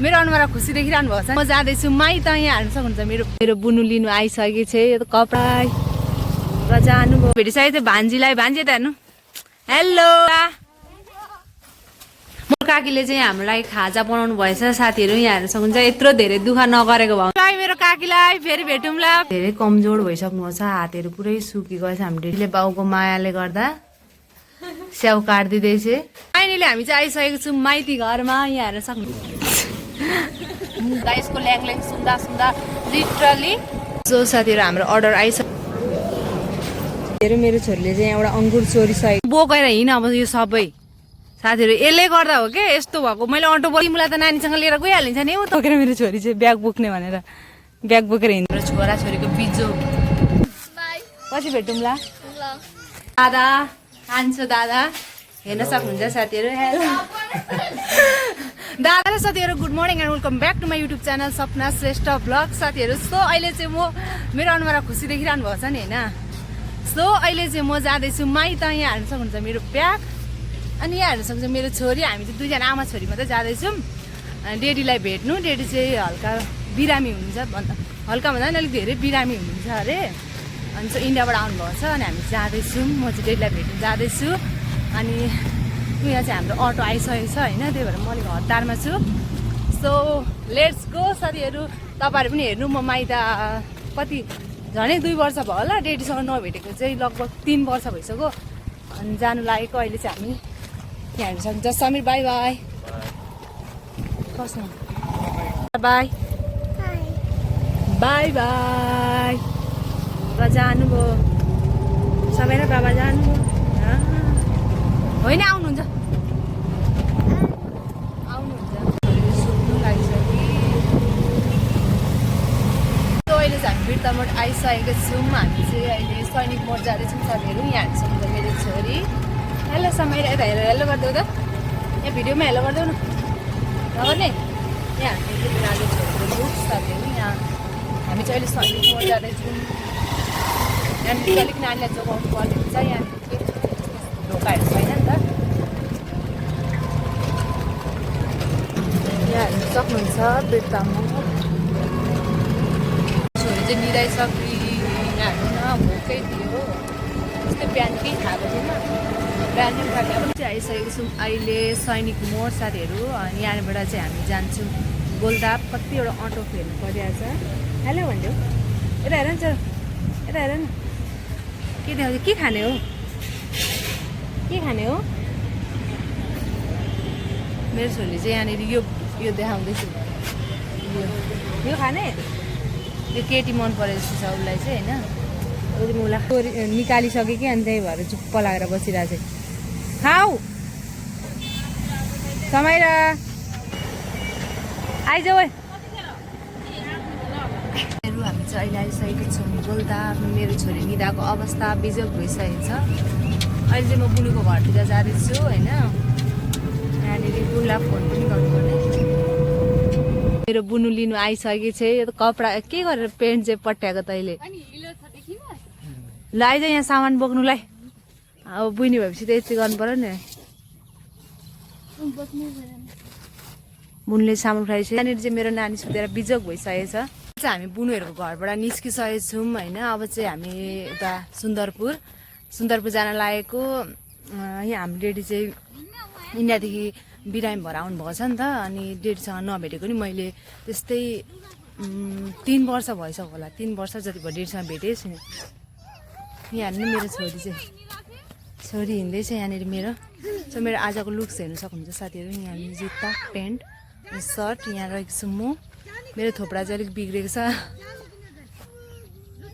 मेरो अनुहार खुसी देखिरहनु भएको छ। म जाँदैछु माइत, यहाँ हाल्नु सक्नुहुन्छ। मेरो बुनु लिनु आइसकेको छ। यो त कपडा र जानुभयो। भेटिसकेको थियो भान्जीलाई। भान्जी त हेर्नु। हेलो, म काकीले चाहिँ हाम्रो लागि खाजा बनाउनु भएछ। साथीहरू यहाँ हेर्नु सक्नुहुन्छ। यत्रो धेरै दुःख नगरेको भए मेरो काकीलाई फेरि भेटौँला। धेरै कमजोर भइसक्नु छ, हातहरू पुरै सुकिगएको छ। हामीले बाउको मायाले गर्दा स्याउ काटिदिँदैछ। फाइनली हामी चाहिँ आइसकेको छौँ माइती घरमा। यहाँ हेर्न सक्नुहुन्छ गाइसको ल्याङ सुन्दा सुन्दा लिटरली। सो साथीहरू हाम्रो अर्डर आइसक्यो। मेरो छोरीले चाहिँ एउटा अङ्गुर चोरिसक्यो, बोकेर हिँड। अब यो सबै साथीहरू यसले गर्दा हो के यस्तो भएको। मैले अटो बोकिमुला त नानीसँग लिएर गइहालिन्छ नि। बोकेर मेरो छोरी चाहिँ ब्याग बोक्ने भनेर ब्याग बोकेर हिँड्नु। छोरा छोरीको बिजो पछि भेटौँला। दादा कान्छो दादा हेर्न सक्नुहुन्छ साथीहरू। हेलो दादा र साथीहरू, good morning and welcome back to my YouTube channel Sapna Shrestha vlog. साथीहरू सो अहिले चाहिँ मेरो अनुहार खुसी देखिरहनु भएको छ नि होइन। सो अहिले चाहिँ म जाँदैछु माइत, यहाँ हाल्नु सक्नुहुन्छ मेरो ब्याग। अनि यहाँ हेर्नु सक्नुहुन्छ मेरो छोरी। हामी चाहिँ दुईजना आमा छोरी मात्रै जाँदैछौँ डेडीलाई भेट्नु। डेडी चाहिँ हल्का बिरामी हुनुहुन्छ, हल्का भन्दा पनि अलिक धेरै बिरामी हुनुहुन्छ अरे। अनि चाहिँ इन्डियाबाट आउनुभएको छ। अनि हामी जाँदैछौँ। म चाहिँ डेडीलाई भेट्नु जाँदैछु। अनि यहाँ चाहिँ हाम्रो अटो आइसकेको छ होइन। त्यही भएर म अलिक हतारमा छु। सो लेट्स गो साथीहरू। तपाईँहरू पनि हेर्नु। म माइत कति झनै 2 वर्ष भयो होला। डेडीसँग नभेटेको चाहिँ लगभग 3 वर्ष भइसक्यो। अनि जानु लागेको अहिले चाहिँ हामी यहाँ हेर्नु सक्नुहुन्छ। Samir by by. कसो बाई बाई बाई। र जानुभयो सबै र बाबा जानुभयो होइन। आउनुहुन्छ सुत्नु लागिसक्यो। अहिले चाहिँ हामी बिर्तामोड आइसकेको छौँ। हामी चाहिँ अहिले सैनिक मोड जाँदैछौँ साथीहरू। यहाँ हेर्नु सक्नुहुन्छ मेरो छोरी। हेलो समय यता हेरेर हेलो गरिदेऊ त। यहाँ भिडियोमा हेलो गरिदेऊ न नगर्ने। यहाँ हाम्रो नानी छोरीको लुक साथीहरू। यहाँ हामी चाहिँ अहिले सैनिक मोड जाँदैछौँ। यहाँनिर अलिक नानीलाई जोगाउनु पर्ने हुन्छ। यहाँनिर ढोकाहरू छैन नि त। यहाँ हेर्नु सक्नुहुन्छ बिर्तामोड। छोरी चाहिँ निदाइसक्यो। यहाँ हेर्नु न भोकै थियो। त्यस्तै बिहान केही खाएको थिएन। बिहान खाएको चाहिँ आइसकेको छौँ अहिले सैनिक मोड साथीहरू। अनि यहाँबाट चाहिँ हामी जान्छौँ गोलदाप। कतिवटा अटो फेर्नु परिरहेको छ। हेलो भनिदेऊ। यता हेर न सर, यता हेर न। के देखाउँछ? के खाने हो? के खाने हो? मेरो छोरीले चाहिँ यहाँनिर यो देखाउँदैछु। यो खाने यो केटी मन परेको जस्तो छ उसलाई चाहिँ होइन। उसलाई निकालिसक्यो कि अनि त्यही भएर चुप्प लागेर बसिरहेको छ। खाऊ समय र आइजाऊ। हामी चाहिँ अहिले आइसकेको छौँ गोलदाप। मेरो छोरी निदाको अवस्था बिजोग भइसकेको छ। अहिले चाहिँ म बुनुको घरतिर जाँदैछु होइन। यहाँनिर बुनुलाई फोन पनि गर्नुपर्ने। मेरो बुनु लिनु आइसकेको छ। यो त कपडा के गरेर पेन्ट चाहिँ पट्याएको तैँले। ल आइज यहाँ सामान बोक्नुलाई। अब बुनि भएपछि त यति गर्नु पर्यो नि। बुनुले सामान उठाइसक्यो। यहाँनिर चाहिँ मेरो नानी सुतेर बिजोग भइसकेको छ। हामी बुनुहरूको घरबाट निस्किसकेको छौँ होइन। अब चाहिँ हामी उता सुन्दरपुर जान लागेको। यहाँ हाम्रो डेडी चाहिँ इन्डियादेखि बिरामी भएर आउनुभएको छ नि त। अनि डेडीसँग नभेटेको नि मैले त्यस्तै 3 वर्ष भइसक्यो होला। 3 वर्ष जति भयो डेडीसँग भेटेको छु नि। यहाँ हेर्नु मेरो छोरी हिँड्दैछ यहाँनिर मेरो। सो मेरो आजको लुक्स हेर्नु सक्नुहुन्छ साथीहरू। यहाँनिर जुत्ता पेन्ट सर्ट यहाँ रहेको छु म। मेरो थोप्रा चाहिँ अलिक बिग्रेको छ।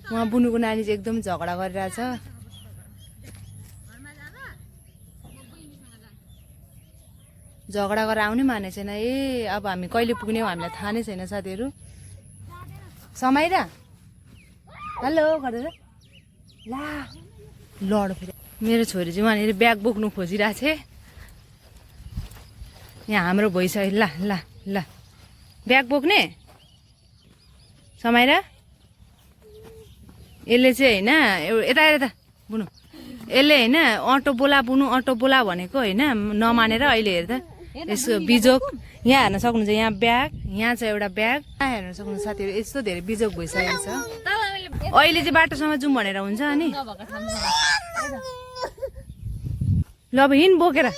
उहाँ बुनुको नानी चाहिँ एकदम झगडा गरिरहेछ। झगडा गरेर आउनै माने छैन। अब हामी कहिले पुग्ने हो हामीलाई थाहा नै छैन साथीहरू। समय र हेलो गरेर ला लड फेरि मेरो छोरी चाहिँ उहाँनिर ब्याग बोक्नु खोजिरहेको छ। यहाँ हाम्रो भइसक्यो। ल ल ल ब्याग बोक्ने समय र यसले चाहिँ होइन यता यता बुनु। यसले होइन अटो बोला बुनु अटो बोला भनेको होइन नमानेर अहिले हेर्दा यसको बिजोक यहाँ हेर्न सक्नुहुन्छ, यहाँ ब्याग, यहाँ छ एउटा ब्याग, यहाँ हेर्न सक्नुहुन्छ साथीहरू यस्तो धेरै बिजोक भइसकेको छ। अहिले चाहिँ बाटोसम्म जाउँ भनेर हुन्छ अनि ल अब हिँड बोकेर।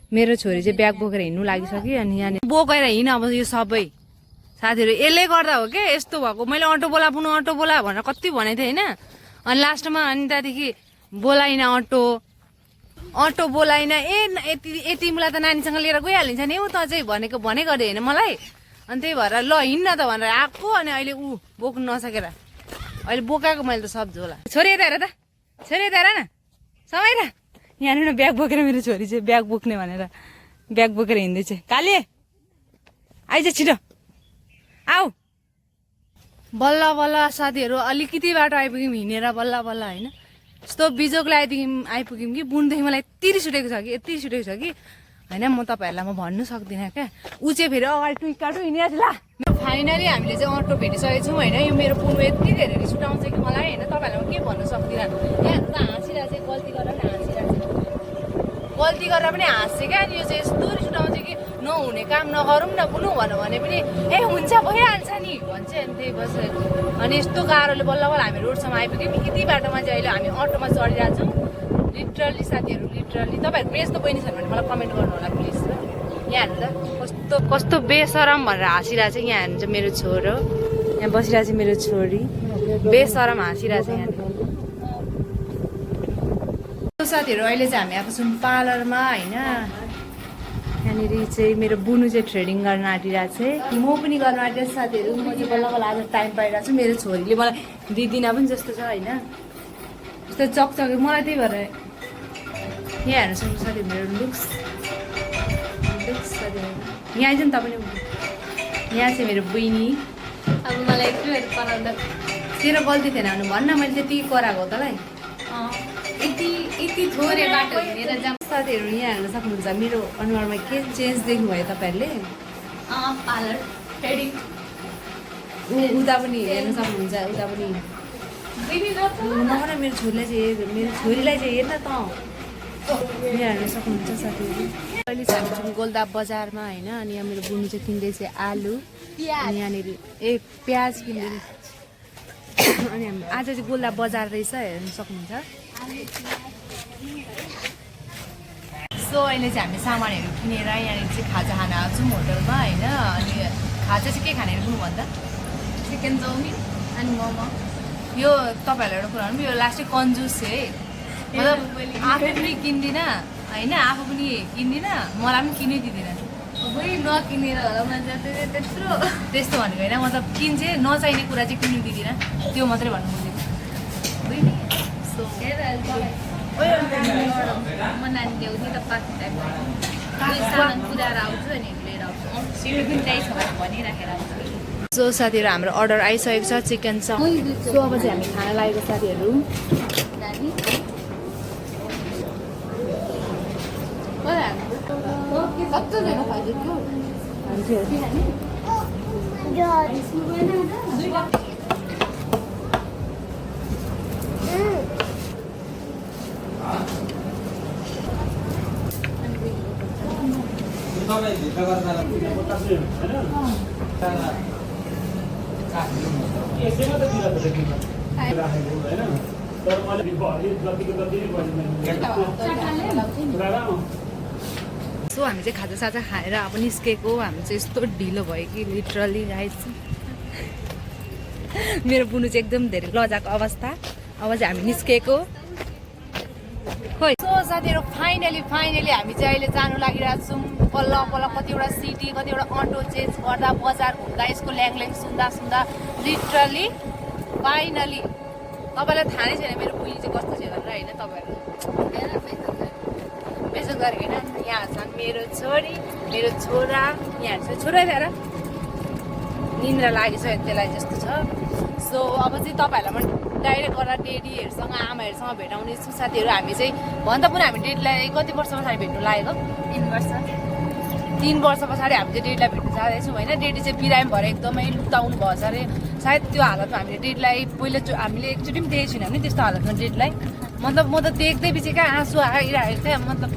मेरो छोरी चाहिँ ब्याग बोकेर हिँड्नु लागिसक्यो अनि यहाँ बोकेर हिँड अब यो सबै साथीहरू यसले गर्दा हो क्या यस्तो भएको। मैले अटो बोला पुनः अटो बोला भनेर कति भनेको थिएँ होइन, अनि लास्टमा अनि त्यहाँदेखि बोलाइन अटो बोलाइन। यति बेला त नानीसँग लिएर गइहालिन्छ नि ऊ त चाहिँ भनेको गरे होइन मलाई, अनि त्यही भएर ल हिँड्न त भनेर आएको अनि अहिले ऊ बोक्नु नसकेर अहिले बोकाएको मैले त सब झोला। छोरी यता हेर त, छोरी यता हेर न समय र यहाँनिर ब्याग बोकेर मेरो छोरी चाहिँ ब्याग बोक्ने भनेर ब्याग बोकेर हिँड्दैछ। काले आइज छिटो आऊ। बल्ल बल्ल साथीहरू अलिकति बाटो आइपुग्यौँ हिँडेर बल्ल बल्ल होइन। यस्तो बिजोक आइपुग्यौँ कि बुनदेखि मलाई यति रिस उठेको छ कि होइन म तपाईँहरूलाई म भन्नु सक्दिनँ क्या। ऊ चाहिँ फेरि अगाडि टुइकाटो हिँडिरहेको ल। फाइनली हामीले चाहिँ अटो भेटिसकेको छौँ होइन। यो मेरो पुनु यति धेरै रिस उठाउँछ कि मलाई होइन, तपाईँहरूलाई म के भन्नु सक्दिनँ। यहाँ त हाँसिरहेको चाहिँ गल्ती गरेर पनि हाँस्छ क्या। अनि यो चाहिँ यस्तो रिस उठाउँछ कि नहुने काम नगरौँ न पुनु भन्यो भने पनि ए हुन्छ भइहाल्छ नि भन्छ। अनि त्यही बसेर अनि यस्तो गाह्रोले बल्ल बल्ल हामी रोडसम्म आइपुग्यौँ। यति बाटोमा चाहिँ अहिले हामी अटोमा चढिरहेको छौँ लिटरली साथीहरू, लिटरली। तपाईँहरूको यस्तो बहिनी छ भने मलाई कमेन्ट गर्नु होला प्लिज ल। यहाँ हेर्नु त कस्तो बेसरम भनेर हाँसिरहेको छ। यहाँ हेर्नु चाहिँ मेरो छोरो, यहाँ बसिरहेको छ मेरो छोरी, बेसरम हाँसिरहेको छ यहाँ साथीहरू। अहिले चाहिँ हामी आएको छौँ पार्लरमा होइन। यहाँनिर चाहिँ मेरो बुनु चाहिँ थ्रेडिङ गर्न आँटिरहेको छ, म पनि गर्न आँटिरहेको छु साथीहरू। म चाहिँ बल्ल बल्ल आज टाइम पाइरहेको छु। मेरो छोरीले मलाई दिदिनँ पनि जस्तो छ होइन, यस्तो चकचके मलाई। त्यही भएर यहाँ हेर्नु सक्नु साथीहरू मेरो लुक्स साथीहरू। यहाँ आइज नि तपाईँ पनि। यहाँ चाहिँ मेरो बहिनी। अब मलाई कराउँदा तेरो गल्ती थिएन भने भन्न, मैले त्यति कराएको हो तँलाई। यति थोरै बाटो हिँडेर जाऊँ साथीहरू। यहाँ हेर्न सक्नुहुन्छ मेरो अनुहारमा के चेन्ज देख्नुभयो तपाईँहरूले। पार्लर थ्रेडिङ उता पनि हेर्न सक्नुहुन्छ, उता पनि नभन। मेरो छोरीलाई चाहिँ हेर्न त। यहाँ हेर्न सक्नुहुन्छ साथीहरू। अहिले चाहिँ हामी छौँ गोलदा बजारमा होइन। अनि यहाँ मेरो बुनु चाहिँ किन्दैछ आलु, अनि यहाँनिर प्याज किन्दै। अनि हामी आज चाहिँ गोलदा बजार रहेछ हेर्न सक्नुहुन्छ। सो अहिले चाहिँ हामी सामानहरू किनेर यहाँनिर चाहिँ खाजा खान आएको छौँ होटलमा होइन। अनि खाजा चाहिँ के खाने बुनु भन्दा चिकन चाउमिन अनि मोमो। यो तपाईँहरूलाई एउटा कुरा यो लास्टै कन्जुस है, मतलब आफू पनि किन्दिनँ होइन, आफू पनि किन्दिनँ, मलाई पनि किनै दिँदिनँ। नकिनेर होला मान्छे त्यस्तो भनेको होइन, मतलब किन्छ नचाहिने कुरा चाहिँ किन्नु दिँदिनँ, त्यो मात्रै भन्नु खोजेको। म नानी ल्याउँछु त पार्टी टाइममा सामान पुऱ्याएर आउँछु अनि लिएर आउँछु, सिडी पनि चाहिन्छ भनेर भनिराखेर आउँछु। सो साथीहरू हाम्रो अर्डर आइसकेको छ चिकन चाउमिन। सो अब चाहिँ हामी खाना लागेको साथीहरू। सो हामी चाहिँ खाजा साजा खाएर अब निस्केको। हामी चाहिँ यस्तो ढिलो भयो कि लिटरली गाइस। मेरो बुनु चाहिँ एकदम धेरै लजाको अवस्था। अब चाहिँ हामी निस्केको खोइ। सो साथीहरू फाइनली हामी चाहिँ अहिले जानु लागिरहेको छौँ। पल्ल कतिवटा सिटी कतिवटा अटो चेन्ज गर्दा बजार घुम्दा यसको ल्याङ सुन्दा लिटरली फाइनली तपाईँलाई थाहा नै छैन मेरो बुढी चाहिँ कस्तो छ भनेर होइन। तपाईँहरू बेजोग गरेको होइन। यहाँ छन् मेरो छोरी मेरो छोरा, यहाँ छ छोरा हेर निन्द्रा लागिसक्यो त्यसलाई जस्तो छ। सो अब चाहिँ तपाईँहरूलाई म डाइरेक्ट गरेर डेडीहरूसँग आमाहरूसँग भेटाउने छु साथीहरू। हामी चाहिँ भन्दा पनि हामी डेडीलाई कति वर्ष पछाडि भेट्नु लागेको 3 वर्ष पछाडि हामी चाहिँ डेडीलाई भेट्नु जाँदैछौँ होइन। डेडी चाहिँ बिरामी भएर एकदमै लुताउनु भएछ अरे सायद। त्यो हालतमा हामीले डेडीलाई पहिला हामीले एकचोटि पनि देखेको छैनौँ नि त्यस्तो हालतमा डेडीलाई। मतलब म त देख्दै पछि क्या आँसु आइरहेको थिएँ। मतलब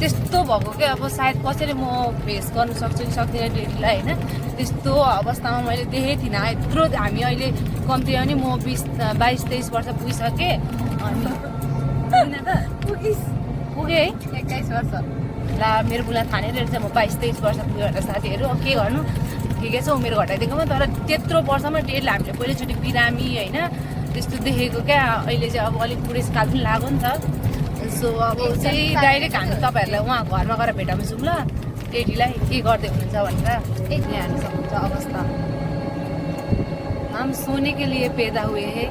त्यस्तो भएको क्या अब सायद कसरी म फेस गर्नु सक्छु कि सक्दिनँ डेडीलाई होइन त्यस्तो अवस्थामा मैले देखेको थिइनँ यत्रो हामी अहिले कम्ती हो नि म 22-23 वर्ष पुगिसकेँ अनि पुगेँ है 21 वर्ष ला मेरो बुला थाहा नै रहेछ म 22-23 वर्ष पुगेँ भनेर साथीहरू के गर्नु ठिकै छ उमेर घटाइदिएकोमा तर त्यत्रो वर्षमा डेडले हामीले पहिलोचोटि बिरामी होइन त्यस्तो देखेको क्या अहिले चाहिँ अब अलिक बुढेसकाल पनि लाग्यो नि त सो अब चाहिँ डाइरेक्ट हामी तपाईँहरूलाई उहाँ घरमा गएर भेटाउँछौँ ल डेडीलाई के गर्दै हुनुहुन्छ भनेर यहाँ हेर्नु सक्नुहुन्छ अवस्था हम सोने के लिए पैदा हुए है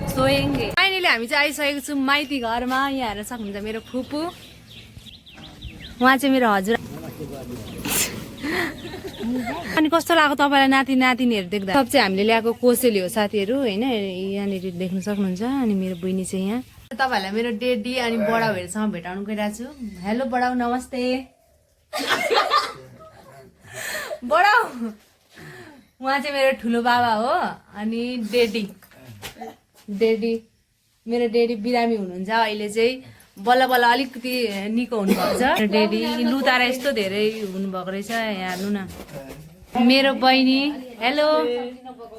सोएंगे फाइनली हामी चाहिँ आइसकेको छौँ माइती घरमा यहाँ हेर्न सक्नुहुन्छ मेरो फुपू उहाँ चाहिँ मेरो हजुर अनि कस्तो लाग्यो तपाईँलाई नाति नातिनीहरू देख्दा सब चाहिँ हामीले ल्याएको कोसेली हो साथीहरू होइन यहाँनिर देख्न सक्नुहुन्छ अनि मेरो बहिनी चाहिँ यहाँ तपाईँहरूलाई मेरो डेडी अनि बडाहरूसँग भेटाउनु गइरहेको छु हेलो बडाउ नमस्ते बडाउ उहाँ चाहिँ मेरो ठुलो बाबा हो अनि डेडी मेरो डेडी बिरामी हुनुहुन्छ अहिले चाहिँ बल्ल बल्ल अलिकति निको हुनुभएको छ डेडी लुतारा यस्तो धेरै हुनुभएको रहेछ यहाँ हेर्नु न मेरो बहिनी हेलो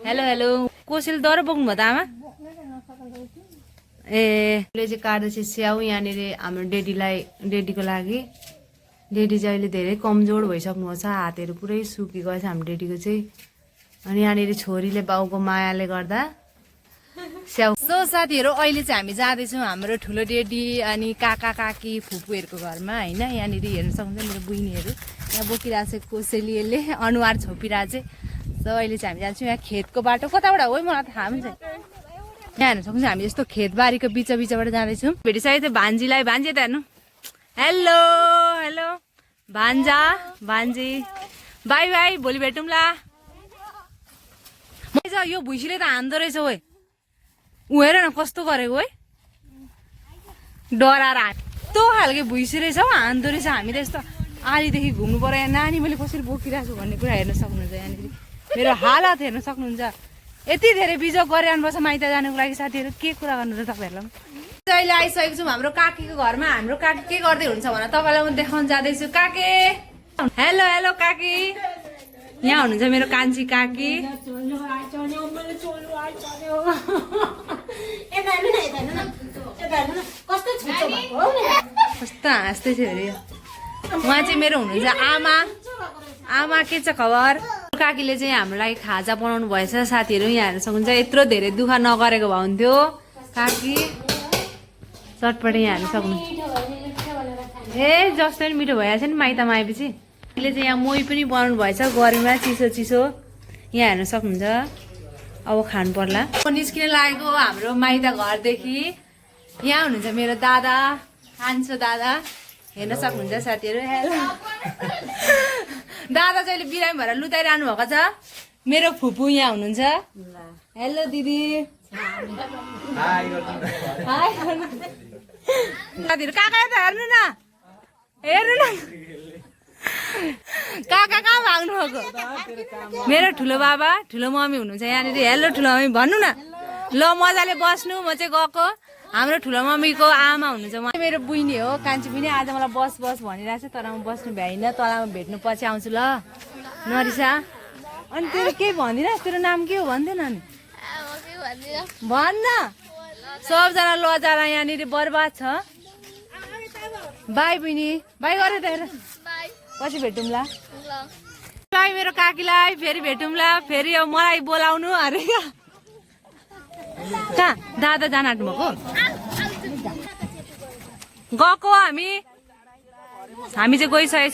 हेलो हेलो कोसेल दर बोक्नु भयो त आमा ले चाहिँ काट्दैछ स्याउ यहाँनिर हाम्रो डेडीको लागि डेडी चाहिँ अहिले धेरै कमजोर भइसक्नु छ हातहरू पुरै सुकेको छ हाम्रो डेडीको चाहिँ अनि यहाँनिर छोरीले बाउको मायाले गर्दा स्याउ सो साथीहरू अहिले चाहिँ हामी जाँदैछौँ हाम्रो ठुलो डेडी अनि काका काकी फुपूहरूको घरमा होइन यहाँनिर हेर्न सक्नुहुन्छ मेरो बहिनीहरू यहाँ बोकिरहेको छ कोसेलीले अनुहार छोपिरहेको चाहिँ सो अहिले चाहिँ हामी जान्छौँ यहाँ खेतको बाटो कताबाट हो मलाई थाहा पनि छैन यहाँ हेर्न सक्नुहुन्छ हामी यस्तो खेतबारीको बिचबाट जाँदैछौँ भेटिसकेको थियो भान्जीलाई भान्जी त हेर्नु हेलो हेलो भान्जी बाई बाई भोलि भेटौँला यो भुइँसीले त हान्दो रहेछ ओ ऊ हेर न कस्तो गरेको है डराएर यस्तो खालको भुइँसी रहेछ हौ हान्दो रहेछ हामी त यस्तो आलीदेखि घुम्नु पर्यो यहाँ नानी मैले कसरी बोकिरहेको छु भन्ने कुरा हेर्न सक्नुहुन्छ यहाँनिर मेरो हालत हेर्न सक्नुहुन्छ यति धेरै बिजोग गरिरहनुपर्छ माइत जानुको लागि साथीहरू के कुरा गर्नु त तपाईँहरूलाई अहिले आइसकेको छौँ हाम्रो काकीको घरमा हाम्रो काकी के गर्दै हुन्छ भनेर तपाईँलाई म देखाउन जाँदैछु काकी हेलो हेलो काकी यहाँ हुनुहुन्छ मेरो कान्छी काकी कस्तो हाँस्दै थियो अरे उहाँ चाहिँ मेरो हुनुहुन्छ आमा के छ खबर काकीले चाहिँ हाम्रो लागि खाजा बनाउनु भएछ साथीहरू यहाँ हेर्न सक्नुहुन्छ यत्रो धेरै दुःख नगरेको भए हुन्थ्यो काकी चटपटे यहाँ हेर्न सक्नु ए जस्तो पनि मिठो भइहाल्छ नि माइतमा आएपछि अहिले चाहिँ यहाँ मोही पनि बनाउनु भएछ गर्मीमा चिसो यहाँ हेर्न सक्नुहुन्छ अब खानु पर्ला निस्किन लागेको हाम्रो माइत घरदेखि यहाँ हुनुहुन्छ मेरो दादा कान्छो दादा हेर्न सक्नुहुन्छ साथीहरू हेलो दादा चाहिँ अहिले बिरामी भएर लुताइरहनु भएको छ मेरो फुपू यहाँ हुनुहुन्छ हेलो दिदी साथीहरू काका त हेर्नु न काका कहाँ भाग्नु भएको मेरो ठुलो बाबा ठुलो मम्मी हुनुहुन्छ यहाँनिर हेलो ठुलो मम्मी भन्नु न ल मजाले बस्नु म चाहिँ गएको हाम्रो ठुलो मम्मीको आमा हुनुहुन्छ मेरो बहिनी हो कान्छी बहिनी आज मलाई बस भनिरहेको छ तर म बस्नु भ्याइनँ तलमा भेट्नु पछि आउँछु ल नरिसा अनि तेरो के भनिरहेस् तेरो नाम के हो भन्दैन नि भन्न सबजना लजाला यहाँनिर बर्बाद छ बाई बहिनी बाई गरेर त हेर पछि भेटौँला बाई मेरो काकीलाई फेरि भेटौँला फेरि अब मलाई बोलाउनु अरे कहाँ दादा जान आँट्नु भएको गएको हामी चाहिँ गइसकेको छौँ